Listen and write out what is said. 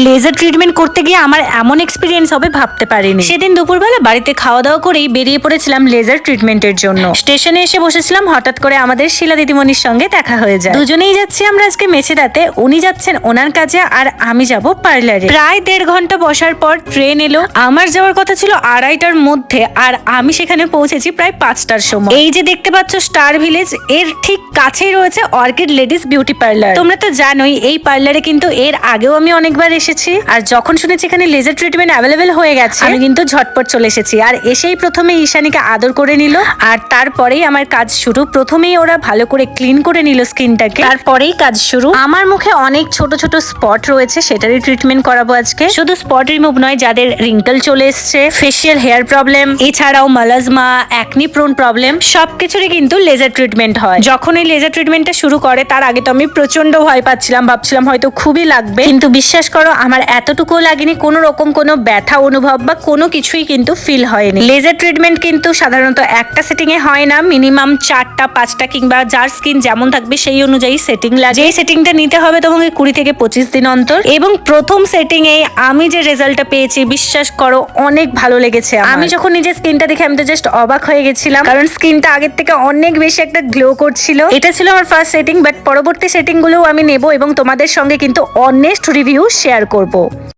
Laser treatment করতে গিয়ে আমার এমন এক্সপিরিয়েন্স হবে ভাবতে পারিনি। সেদিন দুপুরবেলা বাড়িতে খাওয়া দাওয়া করেই বেরিয়ে পড়েছিলাম লেজার ট্রিটমেন্টের জন্য। স্টেশনে এসে বসেছিলাম, হঠাৎ করে আমাদের শিলা দিদিমণির সঙ্গে দেখা হয়ে যায়। দুজনেই যাচ্ছি আমরা আজকে মেছেদাতে, উনি যাচ্ছেন ওনার কাজে আর আমি যাব পার্লারে। প্রায় 1.5 ঘন্টা বসার পর ট্রেন এলো। আমার যাওয়ার কথা ছিল 2:30টার মধ্যে, আর আমি সেখানে পৌঁছেছি প্রায় 5টার সময়। এই যে দেখতে পাচ্ছ স্টার ভিলেজ, এর ঠিক কাছেই রয়েছে অর্কিড লেডিস বিউটি পার্লার। তোমরা তো জানোই এই পার্লারে কিন্তু এর আগেও আমি অনেকবার এসেছি, আর যখন শুনেছি এখানে লেজার ট্রিটমেন্ট অ্যাভেলেবেল হয়ে গেছে আমি কিন্তু ঝটপট চলে এসেছি। আর এসেই প্রথমে ঈশানীকে আদর করে নিল, আর তারপরেই আমার কাজ শুরু। প্রথমেই ওরা ভালো করে ক্লিন করে নিল স্কিনটাকে, তারপরেই কাজ শুরু। আমার মুখে অনেক ছোট ছোট স্পট রয়েছে, সেটারই ট্রিটমেন্ট করাবো আজকে। শুধু স্পট রিমুভ নয়, যাদের রিঙ্কল চলে এসছে, ফেসিয়াল হেয়ার প্রবলেম, এছাড়াও মালাজমা, অ্যাকনি প্রোন প্রবলেম, সবকিছুরই কিন্তু লেজার ট্রিটমেন্ট হয়। যখন এই লেজার ট্রিটমেন্টটা শুরু করে তার আগে তো আমি প্রচন্ড ভয় পাচ্ছিলাম, ভাবছিলাম হয়তো খুবই লাগবে, কিন্তু বিশ্বাস করো আমার এতটুকুও লাগেনি। কোনো রকম কোনো ব্যথা অনুভব বা কোনো কিছুই কিন্তু ফিল হয়নি। লেজার ট্রিটমেন্ট কিন্তু সাধারণত একটা সেটিং এ হয় না, মিনিমাম 4টা 5টা, কিংবা যার স্কিন যেমন থাকবে সেই অনুযায়ী সেটিং লাগে। এই সেটিংটা নিতে হবে তোমাকে 20 থেকে 25 দিন অন্তর। এবং প্রথম সেটিং এ আমি যে রেজাল্টটা পেয়েছি বিশ্বাস করো অনেক ভালো লেগেছে। আমি যখন নিজের স্কিনটা দেখে আমি তো জাস্ট অবাক হয়ে গেছিলাম, কারণ স্কিনটা আগের থেকে অনেক বেশি একটা গ্লো করছিল। এটা ছিল আমার ফার্স্ট সেটিং, বাট পরবর্তী সেটিং গুলোও আমি নেব এবং তোমাদের সঙ্গে কিন্তু অনেস্ট রিভিউ শেয়ার করব।